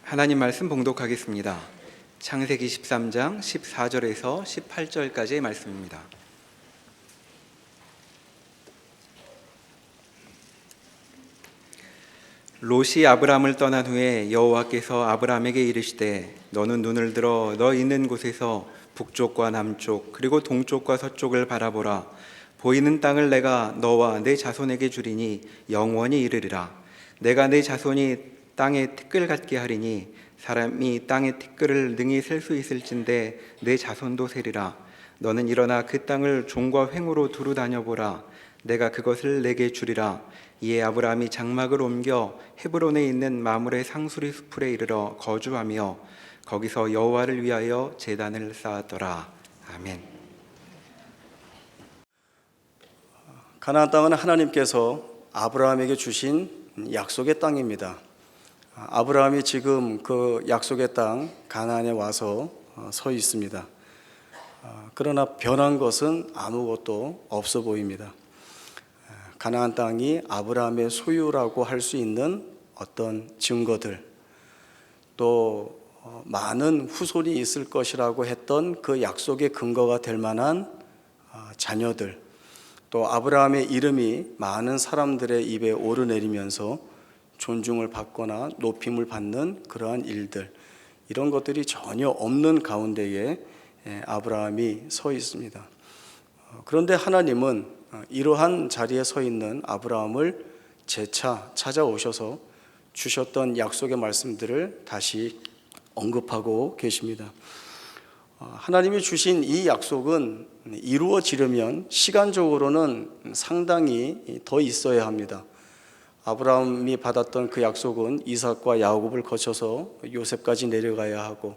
하나님 말씀 봉독하겠습니다. 창세기 13장 14절에서 18절까지의 말씀입니다. 롯이 아브람을 떠난 후에 여호와께서 아브람에게 이르시되 너는 눈을 들어 너 있는 곳에서 북쪽과 남쪽 그리고 동쪽과 서쪽을 바라보라. 보이는 땅을 내가 너와 내 자손에게 주리니 영원히 이르리라. 내가 내 자손이 땅에 티끌 같게 하리니 사람이 땅의 티끌을 능히 셀 수 있을진데 내 자손도 세리라. 너는 일어나 그 땅을 종과 횡으로 두루 다녀보라. 내가 그것을 내게 주리라. 이에 아브라함이 장막을 옮겨 헤브론에 있는 마므레 상수리 수풀에 이르러 거주하며 거기서 여호와를 위하여 제단을 쌓았더라. 아멘. 가나안 땅은 하나님께서 아브라함에게 주신 약속의 땅입니다. 아브라함이 지금 그 약속의 땅 가나안에 와서 서 있습니다. 그러나 변한 것은 아무것도 없어 보입니다. 가나안 땅이 아브라함의 소유라고 할 수 있는 어떤 증거들, 또 많은 후손이 있을 것이라고 했던 그 약속의 근거가 될 만한 자녀들, 또 아브라함의 이름이 많은 사람들의 입에 오르내리면서 존중을 받거나 높임을 받는 그러한 일들, 이런 것들이 전혀 없는 가운데에 아브라함이 서 있습니다. 그런데 하나님은 이러한 자리에 서 있는 아브라함을 재차 찾아오셔서 주셨던 약속의 말씀들을 다시 언급하고 계십니다. 하나님이 주신 이 약속은 이루어지려면 시간적으로는 상당히 더 있어야 합니다. 아브라함이 받았던 그 약속은 이삭과 야곱을 거쳐서 요셉까지 내려가야 하고,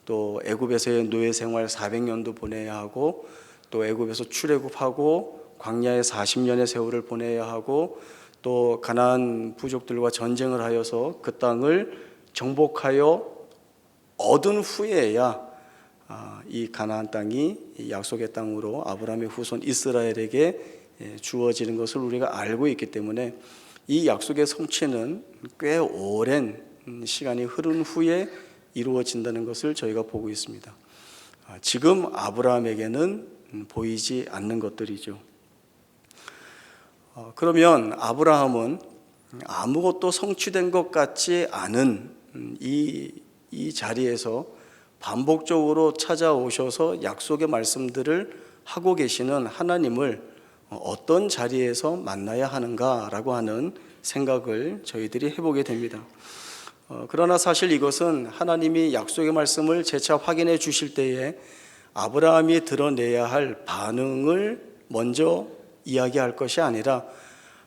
또 애굽에서의 노예 생활 400년도 보내야 하고, 또 애굽에서 출애굽하고 광야의 40년의 세월을 보내야 하고, 또 가나안 부족들과 전쟁을 하여서 그 땅을 정복하여 얻은 후에야 이 가나안 땅이 약속의 땅으로 아브라함의 후손 이스라엘에게 주어지는 것을 우리가 알고 있기 때문에 이 약속의 성취는 꽤 오랜 시간이 흐른 후에 이루어진다는 것을 저희가 보고 있습니다. 지금 아브라함에게는 보이지 않는 것들이죠. 그러면 아브라함은 아무것도 성취된 것 같지 않은 이 자리에서 반복적으로 찾아오셔서 약속의 말씀들을 하고 계시는 하나님을 어떤 자리에서 만나야 하는가라고 하는 생각을 저희들이 해보게 됩니다. 그러나 사실 이것은 하나님이 약속의 말씀을 재차 확인해 주실 때에 아브라함이 드러내야 할 반응을 먼저 이야기할 것이 아니라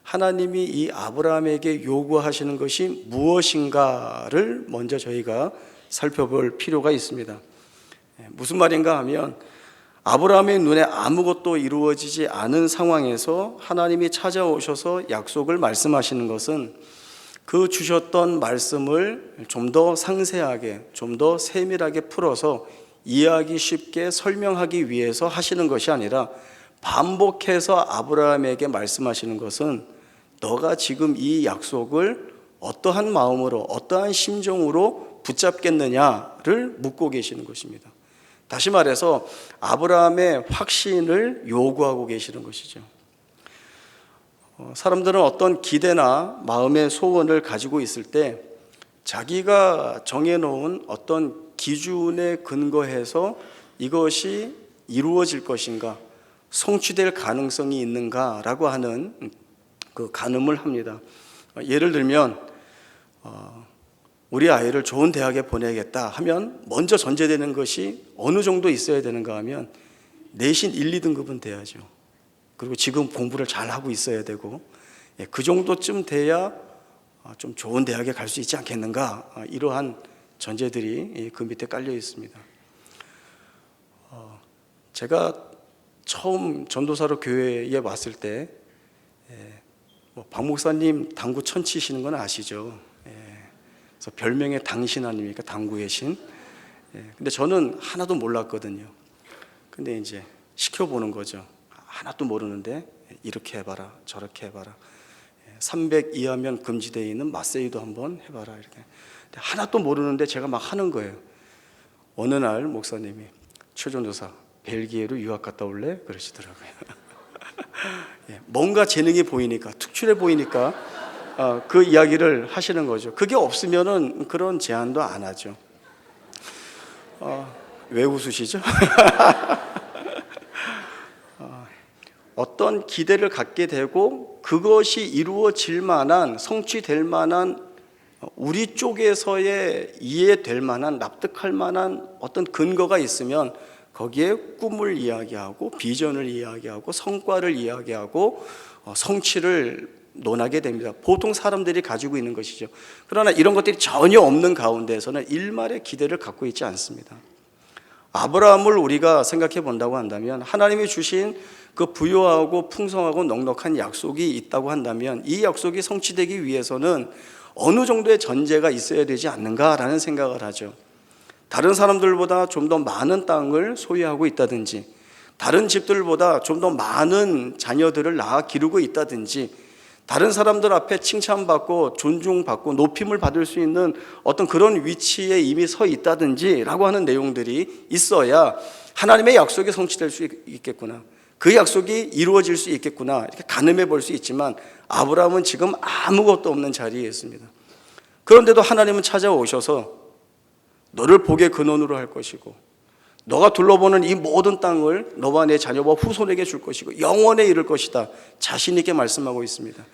하나님이 이 아브라함에게 요구하시는 것이 무엇인가를 먼저 저희가 살펴볼 필요가 있습니다. 무슨 말인가 하면 아브라함의 눈에 아무것도 이루어지지 않은 상황에서 하나님이 찾아오셔서 약속을 말씀하시는 것은 그 주셨던 말씀을 좀 더 상세하게, 좀 더 세밀하게 풀어서 이해하기 쉽게 설명하기 위해서 하시는 것이 아니라 반복해서 아브라함에게 말씀하시는 것은 너가 지금 이 약속을 어떠한 마음으로, 어떠한 심정으로 붙잡겠느냐를 묻고 계시는 것입니다. 다시 말해서 아브라함의 확신을 요구하고 계시는 것이죠. 사람들은 어떤 기대나 마음의 소원을 가지고 있을 때 자기가 정해놓은 어떤 기준에 근거해서 이것이 이루어질 것인가, 성취될 가능성이 있는가라고 하는 그 가늠을 합니다. 예를 들면 우리 아이를 좋은 대학에 보내겠다 하면 먼저 전제되는 것이 어느 정도 있어야 되는가 하면 내신 1, 2등급은 돼야죠. 그리고 지금 공부를 잘하고 있어야 되고, 그 정도쯤 돼야 좀 좋은 대학에 갈 수 있지 않겠는가, 이러한 전제들이 그 밑에 깔려 있습니다. 제가 처음 전도사로 교회에 왔을 때 박 목사님 당구 천 치시는 건 아시죠? 그래서 별명이 당신 아닙니까? 당구의 신. 근데 저는 하나도 몰랐거든요. 근데 이제 시켜보는 거죠. 하나도 모르는데 이렇게 해봐라, 저렇게 해봐라. 300 이하면 금지되어 있는 마세이도 한번 해봐라 이렇게. 하나도 모르는데 제가 막 하는 거예요. 어느 날 목사님이 최전도사 벨기에로 유학 갔다 올래? 그러시더라고요. 뭔가 재능이 보이니까, 특출해 보이니까 그 이야기를 하시는 거죠. 그게 없으면은 그런 제안도 안 하죠. 왜 웃으시죠? 어떤 기대를 갖게 되고 그것이 이루어질 만한, 성취될 만한, 우리 쪽에서의 이해될 만한, 납득할 만한 어떤 근거가 있으면 거기에 꿈을 이야기하고 비전을 이야기하고 성과를 이야기하고 성취를 논하게 됩니다. 보통 사람들이 가지고 있는 것이죠. 그러나 이런 것들이 전혀 없는 가운데에서는 일말의 기대를 갖고 있지 않습니다. 아브라함을 우리가 생각해 본다고 한다면, 하나님이 주신 그 부유하고 풍성하고 넉넉한 약속이 있다고 한다면 이 약속이 성취되기 위해서는 어느 정도의 전제가 있어야 되지 않는가라는 생각을 하죠. 다른 사람들보다 좀 더 많은 땅을 소유하고 있다든지, 다른 집들보다 좀 더 많은 자녀들을 낳아 기르고 있다든지, 다른 사람들 앞에 칭찬받고 존중받고 높임을 받을 수 있는 어떤 그런 위치에 이미 서 있다든지 라고 하는 내용들이 있어야 하나님의 약속이 성취될 수 있겠구나, 그 약속이 이루어질 수 있겠구나, 이렇게 가늠해 볼 수 있지만 아브라함은 지금 아무것도 없는 자리에 있습니다. 그런데도 하나님은 찾아오셔서 너를 복의 근원으로 할 것이고 너가 둘러보는 이 모든 땅을 너와 내 자녀와 후손에게 줄 것이고 영원에 이를 것이다, 자신 있게 말씀하고 있습니다.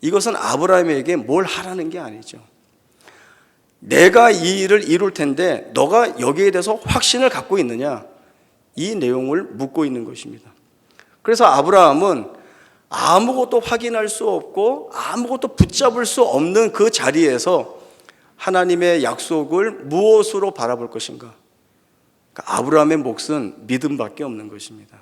이것은 아브라함에게 뭘 하라는 게 아니죠. 내가 이 일을 이룰 텐데 너가 여기에 대해서 확신을 갖고 있느냐, 이 내용을 묻고 있는 것입니다. 그래서 아브라함은 아무것도 확인할 수 없고 아무것도 붙잡을 수 없는 그 자리에서 하나님의 약속을 무엇으로 바라볼 것인가? 그러니까 아브라함의 몫은 믿음밖에 없는 것입니다.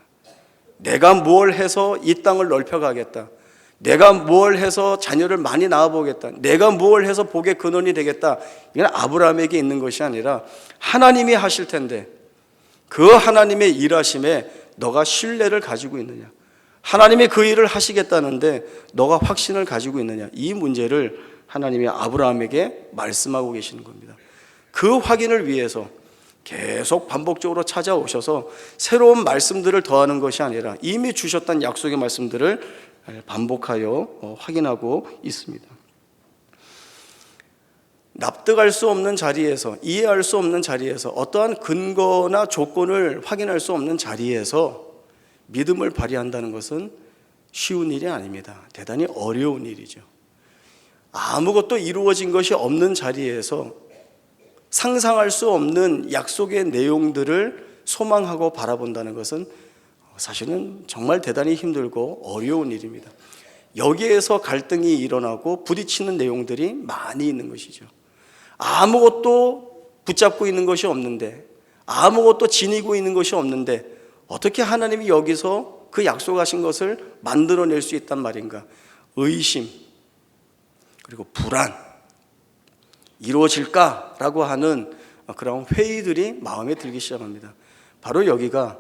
내가 뭘 해서 이 땅을 넓혀가겠다, 내가 뭘 해서 자녀를 많이 낳아보겠다, 내가 뭘 해서 복의 근원이 되겠다, 이건 아브라함에게 있는 것이 아니라 하나님이 하실 텐데 그 하나님의 일하심에 너가 신뢰를 가지고 있느냐, 하나님이 그 일을 하시겠다는데 너가 확신을 가지고 있느냐, 이 문제를 하나님이 아브라함에게 말씀하고 계시는 겁니다. 그 확인을 위해서 계속 반복적으로 찾아오셔서 새로운 말씀들을 더하는 것이 아니라 이미 주셨던 약속의 말씀들을 반복하여 확인하고 있습니다. 납득할 수 없는 자리에서, 이해할 수 없는 자리에서, 어떠한 근거나 조건을 확인할 수 없는 자리에서 믿음을 발휘한다는 것은 쉬운 일이 아닙니다. 대단히 어려운 일이죠. 아무것도 이루어진 것이 없는 자리에서 상상할 수 없는 약속의 내용들을 소망하고 바라본다는 것은 사실은 정말 대단히 힘들고 어려운 일입니다. 여기에서 갈등이 일어나고 부딪히는 내용들이 많이 있는 것이죠. 아무것도 붙잡고 있는 것이 없는데, 아무것도 지니고 있는 것이 없는데 어떻게 하나님이 여기서 그 약속하신 것을 만들어낼 수 있단 말인가? 의심, 그리고 불안, 이루어질까라고 하는 그런 회의들이 마음에 들기 시작합니다. 바로 여기가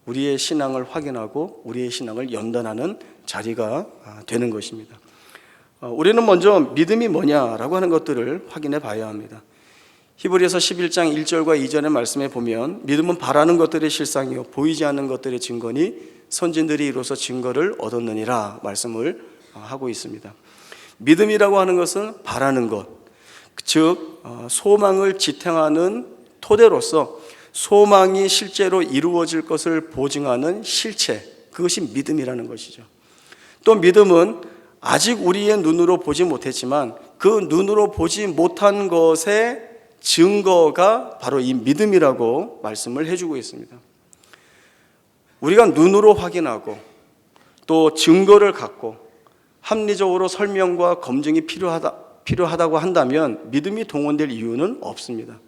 우리의 신앙을 확인하고 우리의 신앙을 연단하는 자리가 되는 것입니다. 우리는 먼저 믿음이 뭐냐라고 하는 것들을 확인해 봐야 합니다. 히브리서 11장 1절과 2절의 말씀에 보면 믿음은 바라는 것들의 실상이요 보이지 않는 것들의 증거니 선진들이 이로써 증거를 얻었느니라 말씀을 하고 있습니다. 믿음이라고 하는 것은 바라는 것, 즉 소망을 지탱하는 토대로서 소망이 실제로 이루어질 것을 보증하는 실체, 그것이 믿음이라는 것이죠. 또 믿음은 아직 우리의 눈으로 보지 못했지만 그 눈으로 보지 못한 것의 증거가 바로 이 믿음이라고 말씀을 해주고 있습니다. 우리가 눈으로 확인하고 또 증거를 갖고 합리적으로 설명과 검증이 필요하다고 한다면 믿음이 동원될 이유는 없습니다.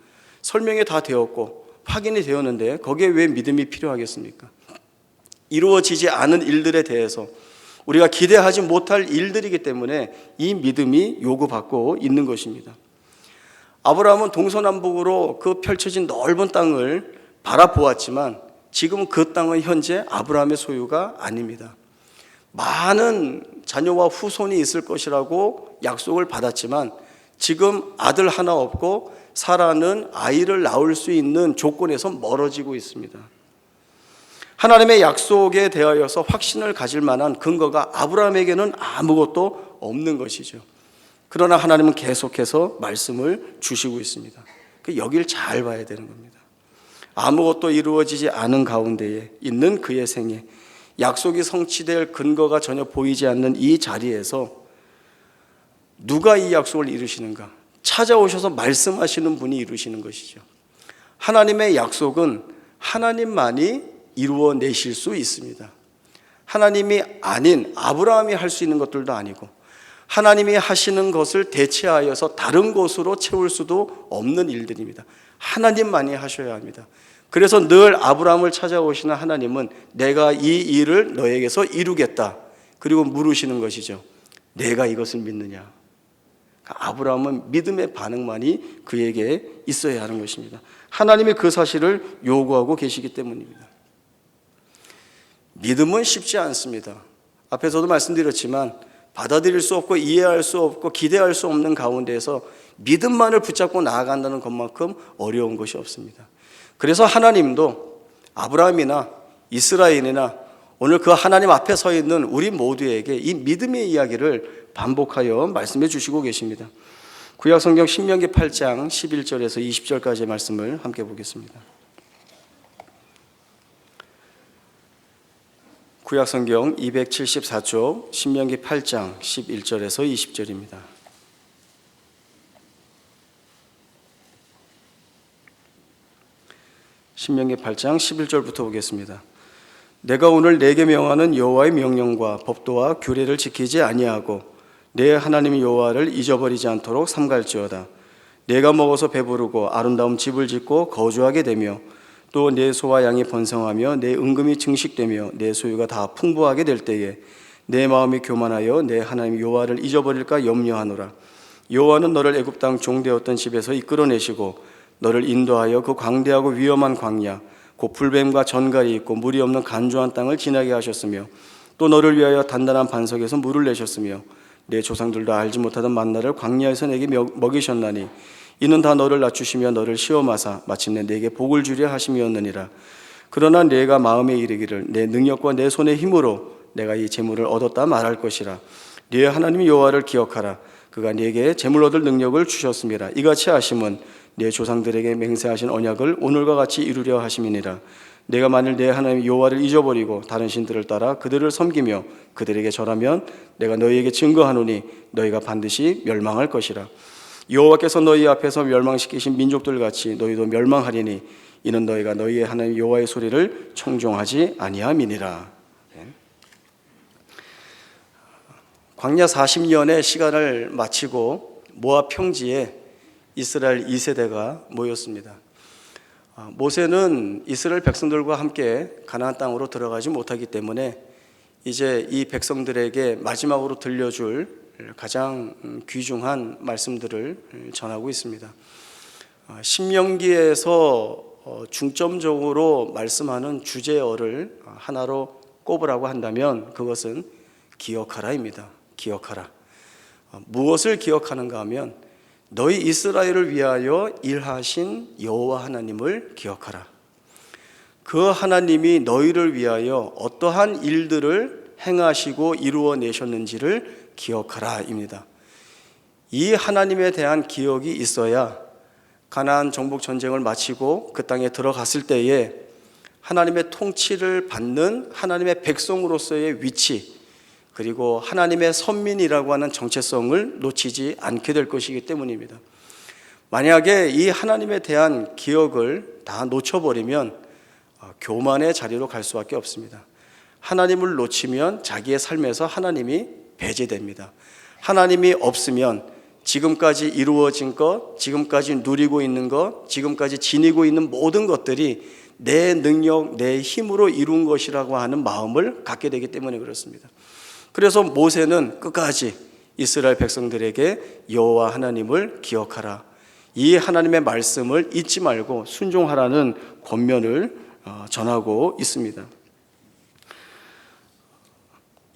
설명이 다 되었고 확인이 되었는데 거기에 왜 믿음이 필요하겠습니까? 이루어지지 않은 일들에 대해서 우리가 기대하지 못할 일들이기 때문에 이 믿음이 요구받고 있는 것입니다. 아브라함은 동서남북으로 그 펼쳐진 넓은 땅을 바라보았지만 지금은 그 땅은 현재 아브라함의 소유가 아닙니다. 많은 자녀와 후손이 있을 것이라고 약속을 받았지만 지금 아들 하나 없고 사라는 아이를 낳을 수 있는 조건에서 멀어지고 있습니다. 하나님의 약속에 대하여서 확신을 가질 만한 근거가 아브라함에게는 아무것도 없는 것이죠. 그러나 하나님은 계속해서 말씀을 주시고 있습니다. 여길 잘 봐야 되는 겁니다. 아무것도 이루어지지 않은 가운데에 있는 그의 생에 약속이 성취될 근거가 전혀 보이지 않는 이 자리에서 누가 이 약속을 이루시는가? 찾아오셔서 말씀하시는 분이 이루시는 것이죠. 하나님의 약속은 하나님만이 이루어내실 수 있습니다. 하나님이 아닌 아브라함이 할 수 있는 것들도 아니고 하나님이 하시는 것을 대체하여서 다른 것으로 채울 수도 없는 일들입니다. 하나님만이 하셔야 합니다. 그래서 늘 아브라함을 찾아오시는 하나님은 내가 이 일을 너에게서 이루겠다. 그리고 물으시는 것이죠. 내가 이것을 믿느냐? 아브라함은 믿음의 반응만이 그에게 있어야 하는 것입니다. 하나님이 그 사실을 요구하고 계시기 때문입니다. 믿음은 쉽지 않습니다. 앞에서도 말씀드렸지만 받아들일 수 없고 이해할 수 없고 기대할 수 없는 가운데에서 믿음만을 붙잡고 나아간다는 것만큼 어려운 것이 없습니다. 그래서 하나님도 아브라함이나 이스라엘이나 오늘 그 하나님 앞에 서 있는 우리 모두에게 이 믿음의 이야기를 반복하여 말씀해 주시고 계십니다. 구약성경 신명기 8장 11절에서 20절까지의 말씀을 함께 보겠습니다. 구약성경 274쪽 신명기 8장 11절에서 20절입니다. 신명기 8장 11절부터 보겠습니다. 내가 오늘 내게 명하는 여호와의 명령과 법도와 규례를 지키지 아니하고 내 하나님 여호와를 잊어버리지 않도록 삼갈지어다. 내가 먹어서 배부르고 아름다운 집을 짓고 거주하게 되며 또 내 소와 양이 번성하며 내 은금이 증식되며 내 소유가 다 풍부하게 될 때에 내 마음이 교만하여 내 하나님 여호와를 잊어버릴까 염려하노라. 여호와는 너를 애굽 땅 종되었던 집에서 이끌어내시고 너를 인도하여 그 광대하고 위험한 광야 곧 불뱀과 전갈이 있고 물이 없는 간조한 땅을 지나게 하셨으며 또 너를 위하여 단단한 반석에서 물을 내셨으며 내 조상들도 알지 못하던 만나를 광야에서 내게 먹이셨나니 이는 다 너를 낮추시며 너를 시험하사 마침내 내게 복을 주려 하심이었느니라. 그러나 내가 마음에 이르기를 내 능력과 내 손의 힘으로 내가 이 재물을 얻었다 말할 것이라. 네 하나님 여호와를 기억하라. 그가 네게 재물 얻을 능력을 주셨음이라. 이같이 하심은 내 조상들에게 맹세하신 언약을 오늘과 같이 이루려 하심이니라. 내가 만일 내 하나님 여호와를 잊어버리고 다른 신들을 따라 그들을 섬기며 그들에게 절하면 내가 너희에게 증거하노니 너희가 반드시 멸망할 것이라. 여호와께서 너희 앞에서 멸망시키신 민족들 같이 너희도 멸망하리니 이는 너희가 너희의 하나님 여호와의 소리를 청종하지 아니함이니라. 광야 40년의 시간을 마치고 모압 평지에 이스라엘 2세대가 모였습니다. 모세는 이스라엘 백성들과 함께 가나안 땅으로 들어가지 못하기 때문에 이제 이 백성들에게 마지막으로 들려줄 가장 귀중한 말씀들을 전하고 있습니다. 신명기에서 중점적으로 말씀하는 주제어를 하나로 꼽으라고 한다면 그것은 기억하라입니다. 기억하라. 무엇을 기억하는가 하면 너희 이스라엘을 위하여 일하신 여호와 하나님을 기억하라. 그 하나님이 너희를 위하여 어떠한 일들을 행하시고 이루어내셨는지를 기억하라입니다. 이 하나님에 대한 기억이 있어야 가나안 정복 전쟁을 마치고 그 땅에 들어갔을 때에 하나님의 통치를 받는 하나님의 백성으로서의 위치 그리고 하나님의 선민이라고 하는 정체성을 놓치지 않게 될 것이기 때문입니다. 만약에 이 하나님에 대한 기억을 다 놓쳐버리면 교만의 자리로 갈 수밖에 없습니다. 하나님을 놓치면 자기의 삶에서 하나님이 배제됩니다. 하나님이 없으면 지금까지 이루어진 것, 지금까지 누리고 있는 것, 지금까지 지니고 있는 모든 것들이 내 능력, 내 힘으로 이룬 것이라고 하는 마음을 갖게 되기 때문에 그렇습니다. 그래서 모세는 끝까지 이스라엘 백성들에게 여호와 하나님을 기억하라. 이 하나님의 말씀을 잊지 말고 순종하라는 권면을 전하고 있습니다.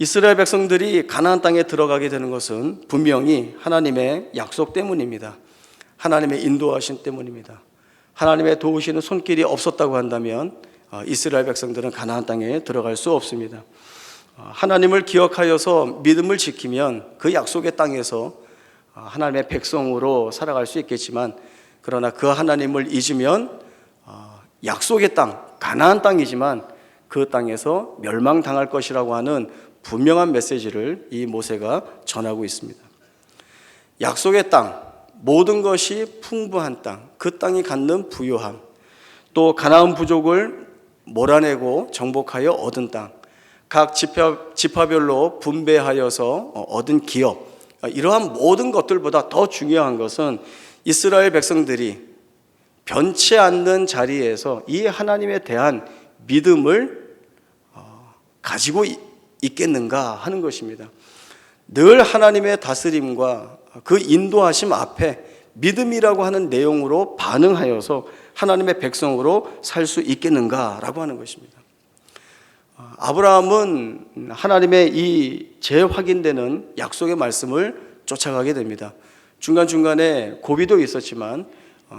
이스라엘 백성들이 가나안 땅에 들어가게 되는 것은 분명히 하나님의 약속 때문입니다. 하나님의 인도하심 때문입니다. 하나님의 도우시는 손길이 없었다고 한다면 이스라엘 백성들은 가나안 땅에 들어갈 수 없습니다. 하나님을 기억하여서 믿음을 지키면 그 약속의 땅에서 하나님의 백성으로 살아갈 수 있겠지만, 그러나 그 하나님을 잊으면 약속의 땅, 가나안 땅이지만 그 땅에서 멸망당할 것이라고 하는 분명한 메시지를 이 모세가 전하고 있습니다. 약속의 땅, 모든 것이 풍부한 땅, 그 땅이 갖는 부요함, 또 가나안 부족을 몰아내고 정복하여 얻은 땅, 각 지파별로 분배하여서 얻은 기업, 이러한 모든 것들보다 더 중요한 것은 이스라엘 백성들이 변치 않는 자리에서 이 하나님에 대한 믿음을 가지고 있겠는가 하는 것입니다. 늘 하나님의 다스림과 그 인도하심 앞에 믿음이라고 하는 내용으로 반응하여서 하나님의 백성으로 살 수 있겠는가라고 하는 것입니다. 아브라함은 하나님의 이 재확인되는 약속의 말씀을 쫓아가게 됩니다. 중간중간에 고비도 있었지만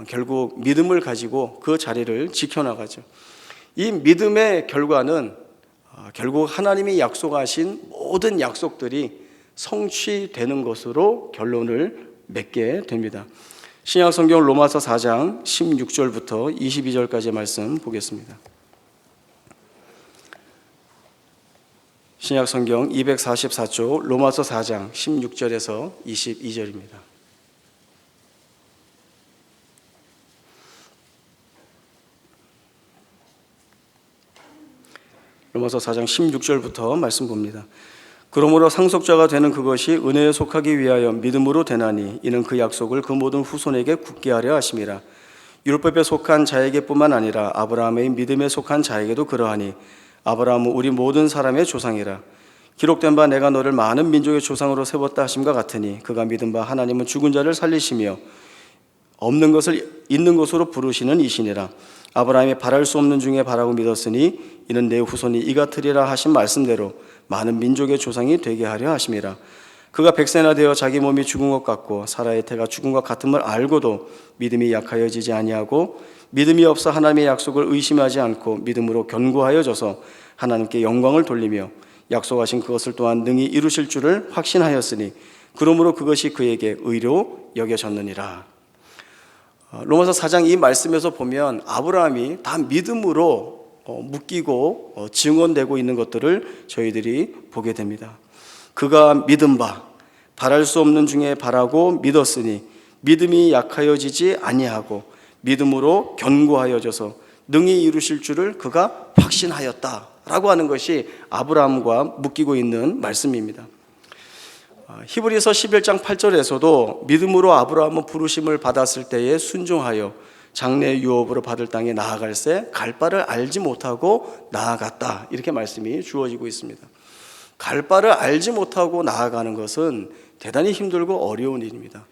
결국 믿음을 가지고 그 자리를 지켜나가죠. 이 믿음의 결과는 결국 하나님이 약속하신 모든 약속들이 성취되는 것으로 결론을 맺게 됩니다. 신약 성경 로마서 4장 16절부터 22절까지의 말씀 보겠습니다. 신약 성경 244쪽 로마서 4장 16절에서 22절입니다. 로마서 4장 16절부터 말씀 봅니다. 그러므로 상속자가 되는 그것이 은혜에 속하기 위하여 믿음으로 되나니 이는 그 약속을 그 모든 후손에게 굳게 하려 하심이라. 율법에 속한 자에게뿐만 아니라 아브라함의 믿음에 속한 자에게도 그러하니 아브라함은 우리 모든 사람의 조상이라. 기록된 바 내가 너를 많은 민족의 조상으로 세웠다 하심과 같으니 그가 믿은 바 하나님은 죽은 자를 살리시며 없는 것을 있는 것으로 부르시는 이시니라. 아브라함이 바랄 수 없는 중에 바라고 믿었으니 이는 내 후손이 이같으리라 하신 말씀대로 많은 민족의 조상이 되게 하려 하심이라. 그가 100세나 되어 자기 몸이 죽은 것 같고 사라의 태가 죽은 것 같음을 알고도 믿음이 약하여지지 아니하고 믿음이 없어 하나님의 약속을 의심하지 않고 믿음으로 견고하여져서 하나님께 영광을 돌리며 약속하신 그것을 또한 능히 이루실 줄을 확신하였으니 그러므로 그것이 그에게 의로 여겨졌느니라. 로마서 4장 이 말씀에서 보면 아브라함이 다 믿음으로 묶이고 증언되고 있는 것들을 저희들이 보게 됩니다. 그가 믿은 바 바랄 수 없는 중에 바라고 믿었으니 믿음이 약하여지지 아니하고 믿음으로 견고하여져서 능히 이루실 줄을 그가 확신하였다라고 하는 것이 아브라함과 묶이고 있는 말씀입니다. 히브리서 11장 8절에서도 믿음으로 아브라함은 부르심을 받았을 때에 순종하여 장래 유업으로 받을 땅에 나아갈새 갈 바를 알지 못하고 나아갔다, 이렇게 말씀이 주어지고 있습니다. 갈 바를 알지 못하고 나아가는 것은 대단히 힘들고 어려운 일입니다.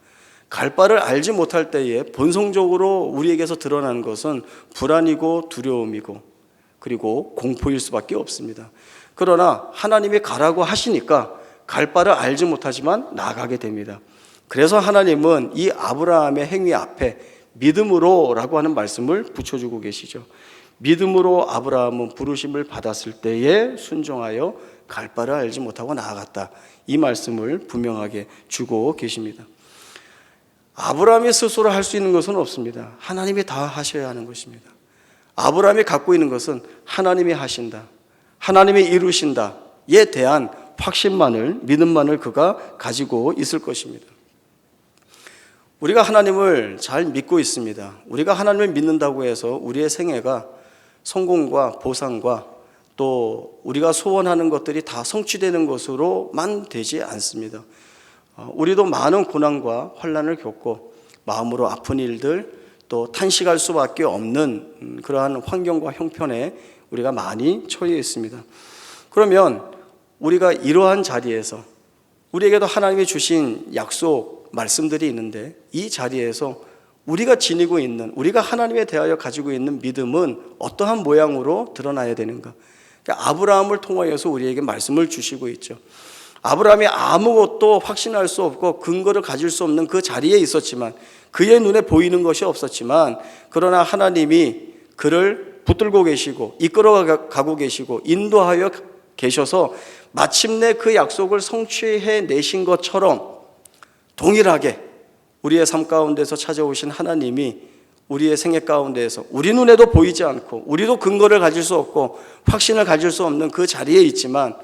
갈 바를 알지 못할 때에 본성적으로 우리에게서 드러나는 것은 불안이고 두려움이고 그리고 공포일 수밖에 없습니다. 그러나 하나님이 가라고 하시니까 갈 바를 알지 못하지만 나아가게 됩니다. 그래서 하나님은 이 아브라함의 행위 앞에 믿음으로라고 하는 말씀을 붙여주고 계시죠. 믿음으로 아브라함은 부르심을 받았을 때에 순종하여 갈 바를 알지 못하고 나아갔다, 이 말씀을 분명하게 주고 계십니다. 아브라함이 스스로 할 수 있는 것은 없습니다. 하나님이 다 하셔야 하는 것입니다. 아브라함이 갖고 있는 것은 하나님이 하신다, 하나님이 이루신다에 대한 확신만을, 믿음만을 그가 가지고 있을 것입니다. 우리가 하나님을 잘 믿고 있습니다. 우리가 하나님을 믿는다고 해서 우리의 생애가 성공과 보상과 또 우리가 소원하는 것들이 다 성취되는 것으로만 되지 않습니다. 우리도 많은 고난과 환난을 겪고 마음으로 아픈 일들, 또 탄식할 수밖에 없는 그러한 환경과 형편에 우리가 많이 처해 있습니다. 그러면 우리가 이러한 자리에서 우리에게도 하나님이 주신 약속 말씀들이 있는데 이 자리에서 우리가 지니고 있는, 우리가 하나님에 대하여 가지고 있는 믿음은 어떠한 모양으로 드러나야 되는가? 그러니까 아브라함을 통하여서 우리에게 말씀을 주시고 있죠. 아브라함이 아무것도 확신할 수 없고 근거를 가질 수 없는 그 자리에 있었지만, 그의 눈에 보이는 것이 없었지만, 그러나 하나님이 그를 붙들고 계시고 이끌어가고 계시고 인도하여 계셔서 마침내 그 약속을 성취해 내신 것처럼 동일하게 우리의 삶 가운데서 찾아오신 하나님이 우리의 생애 가운데에서 우리 눈에도 보이지 않고 우리도 근거를 가질 수 없고 확신을 가질 수 없는 그 자리에 있지만,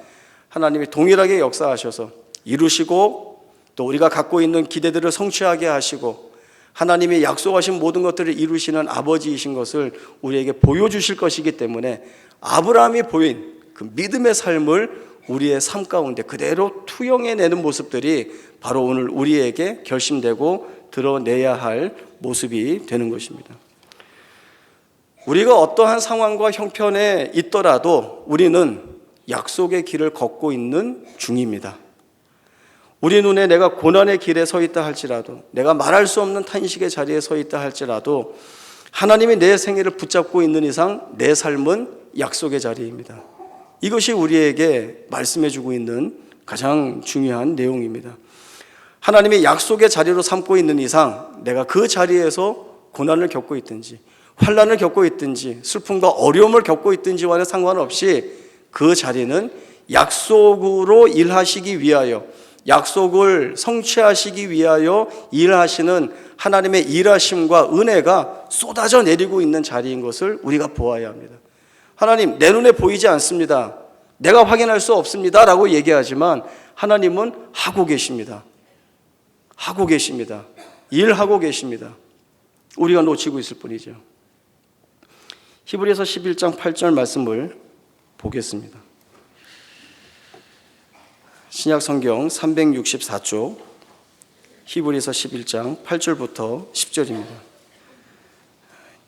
하나님이 동일하게 역사하셔서 이루시고 또 우리가 갖고 있는 기대들을 성취하게 하시고 하나님이 약속하신 모든 것들을 이루시는 아버지이신 것을 우리에게 보여주실 것이기 때문에, 아브라함이 보인 그 믿음의 삶을 우리의 삶 가운데 그대로 투영해내는 모습들이 바로 오늘 우리에게 결심되고 드러내야 할 모습이 되는 것입니다. 우리가 어떠한 상황과 형편에 있더라도 우리는 약속의 길을 걷고 있는 중입니다. 우리 눈에 내가 고난의 길에 서 있다 할지라도, 내가 말할 수 없는 탄식의 자리에 서 있다 할지라도, 하나님이 내 생애를 붙잡고 있는 이상 내 삶은 약속의 자리입니다. 이것이 우리에게 말씀해 주고 있는 가장 중요한 내용입니다. 하나님이 약속의 자리로 삼고 있는 이상 내가 그 자리에서 고난을 겪고 있든지 환난을 겪고 있든지 슬픔과 어려움을 겪고 있든지와는 상관없이 그 자리는 약속으로 일하시기 위하여, 약속을 성취하시기 위하여 일하시는 하나님의 일하심과 은혜가 쏟아져 내리고 있는 자리인 것을 우리가 보아야 합니다. 하나님, 내 눈에 보이지 않습니다, 내가 확인할 수 없습니다 라고 얘기하지만 하나님은 하고 계십니다. 하고 계십니다. 일하고 계십니다. 우리가 놓치고 있을 뿐이죠. 히브리서 11장 8절 말씀을 보겠습니다. 신약 성경 364쪽 히브리서 11장 8절부터 10절입니다.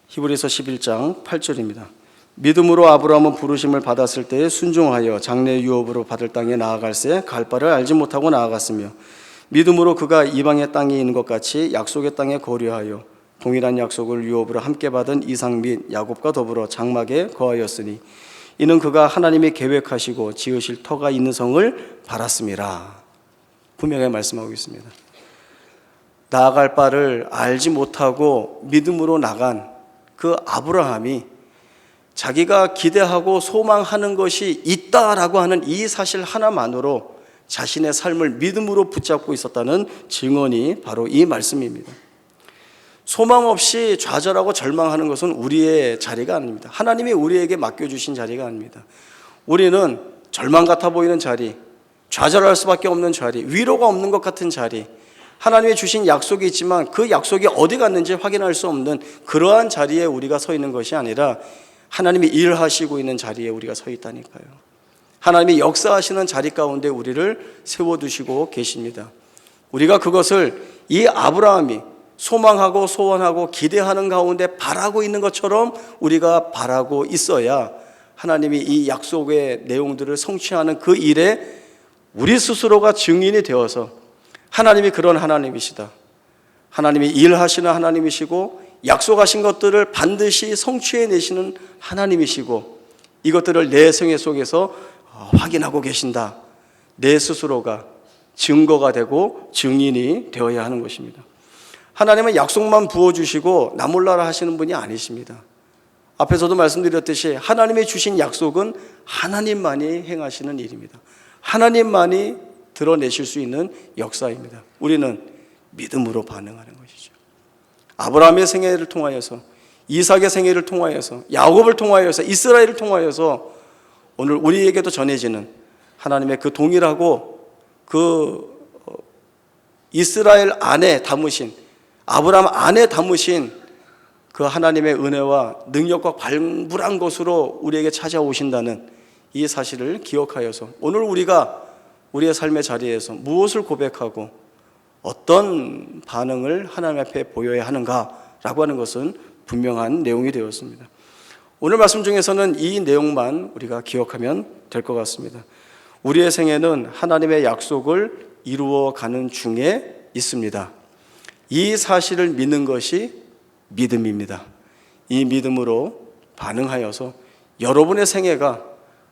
히브리서 11장 8절입니다. 믿음으로 아브라함은 부르심을 받았을 때에 순종하여 장래 유업으로 받을 땅에 나아갈새 갈 바를 알지 못하고 나아갔으며, 믿음으로 그가 이방의 땅에 있는 것 같이 약속의 땅에 거류하여 동일한 약속을 유업으로 함께 받은 이삭 및 야곱과 더불어 장막에 거하였으니, 이는 그가 하나님이 계획하시고 지으실 터가 있는 성을 바랐음이라. 분명히 말씀하고 있습니다. 나아갈 바를 알지 못하고 믿음으로 나간 그 아브라함이 자기가 기대하고 소망하는 것이 있다라고 하는 이 사실 하나만으로 자신의 삶을 믿음으로 붙잡고 있었다는 증언이 바로 이 말씀입니다. 소망 없이 좌절하고 절망하는 것은 우리의 자리가 아닙니다. 하나님이 우리에게 맡겨주신 자리가 아닙니다. 우리는 절망 같아 보이는 자리, 좌절할 수밖에 없는 자리, 위로가 없는 것 같은 자리, 하나님이 주신 약속이 있지만 그 약속이 어디 갔는지 확인할 수 없는 그러한 자리에 우리가 서 있는 것이 아니라 하나님이 일하시고 있는 자리에 우리가 서 있다니까요. 하나님이 역사하시는 자리 가운데 우리를 세워두시고 계십니다. 우리가 그것을 이 아브라함이 소망하고 소원하고 기대하는 가운데 바라고 있는 것처럼 우리가 바라고 있어야 하나님이 이 약속의 내용들을 성취하는 그 일에 우리 스스로가 증인이 되어서 하나님이 그런 하나님이시다, 하나님이 일하시는 하나님이시고 약속하신 것들을 반드시 성취해내시는 하나님이시고 이것들을 내 생애 속에서 확인하고 계신다, 내 스스로가 증거가 되고 증인이 되어야 하는 것입니다. 하나님은 약속만 부어주시고 나 몰라라 하시는 분이 아니십니다. 앞에서도 말씀드렸듯이 하나님이 주신 약속은 하나님만이 행하시는 일입니다. 하나님만이 드러내실 수 있는 역사입니다. 우리는 믿음으로 반응하는 것이죠. 아브라함의 생애를 통하여서, 이삭의 생애를 통하여서, 야곱을 통하여서, 이스라엘을 통하여서 오늘 우리에게도 전해지는 하나님의 그 동일하고 그 이스라엘 안에 담으신, 아브라함 안에 담으신 그 하나님의 은혜와 능력과 발굴한 것으로 우리에게 찾아오신다는 이 사실을 기억하여서 오늘 우리가 우리의 삶의 자리에서 무엇을 고백하고 어떤 반응을 하나님 앞에 보여야 하는가라고 하는 것은 분명한 내용이 되었습니다. 오늘 말씀 중에서는 이 내용만 우리가 기억하면 될 것 같습니다. 우리의 생애는 하나님의 약속을 이루어가는 중에 있습니다. 이 사실을 믿는 것이 믿음입니다. 이 믿음으로 반응하여서 여러분의 생애가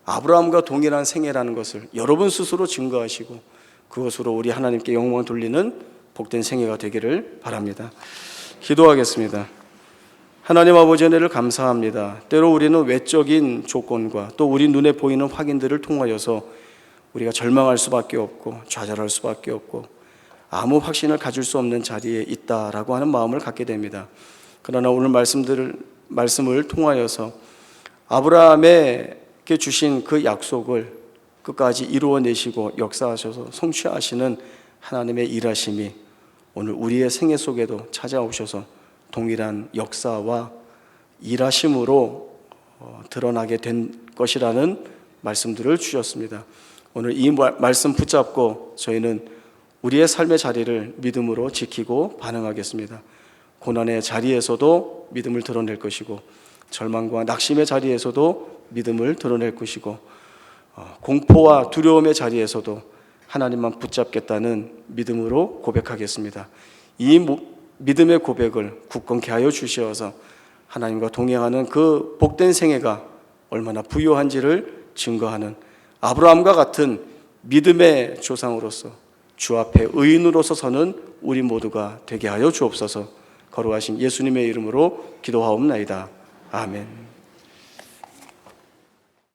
아브라함과 동일한 생애라는 것을 여러분 스스로 증거하시고 그것으로 우리 하나님께 영광을 돌리는 복된 생애가 되기를 바랍니다. 기도하겠습니다. 하나님 아버지 은혜를 감사합니다. 때로 우리는 외적인 조건과 또 우리 눈에 보이는 확인들을 통하여서 우리가 절망할 수밖에 없고 좌절할 수밖에 없고 아무 확신을 가질 수 없는 자리에 있다라고 하는 마음을 갖게 됩니다. 그러나 오늘 말씀을 통하여서 아브라함에게 주신 그 약속을 끝까지 이루어내시고 역사하셔서 성취하시는 하나님의 일하심이 오늘 우리의 생애 속에도 찾아오셔서 동일한 역사와 일하심으로 드러나게 된 것이라는 말씀들을 주셨습니다. 오늘 이 말씀 붙잡고 저희는 우리의 삶의 자리를 믿음으로 지키고 반응하겠습니다. 고난의 자리에서도 믿음을 드러낼 것이고 절망과 낙심의 자리에서도 믿음을 드러낼 것이고 공포와 두려움의 자리에서도 하나님만 붙잡겠다는 믿음으로 고백하겠습니다. 이 믿음의 고백을 굳건케 하여 주시어서 하나님과 동행하는 그 복된 생애가 얼마나 부유한지를 증거하는 아브라함과 같은 믿음의 조상으로서 주 앞에 의인으로서 서는 우리 모두가 되게 하여 주옵소서. 거룩하신 예수님의 이름으로 기도하옵나이다. 아멘.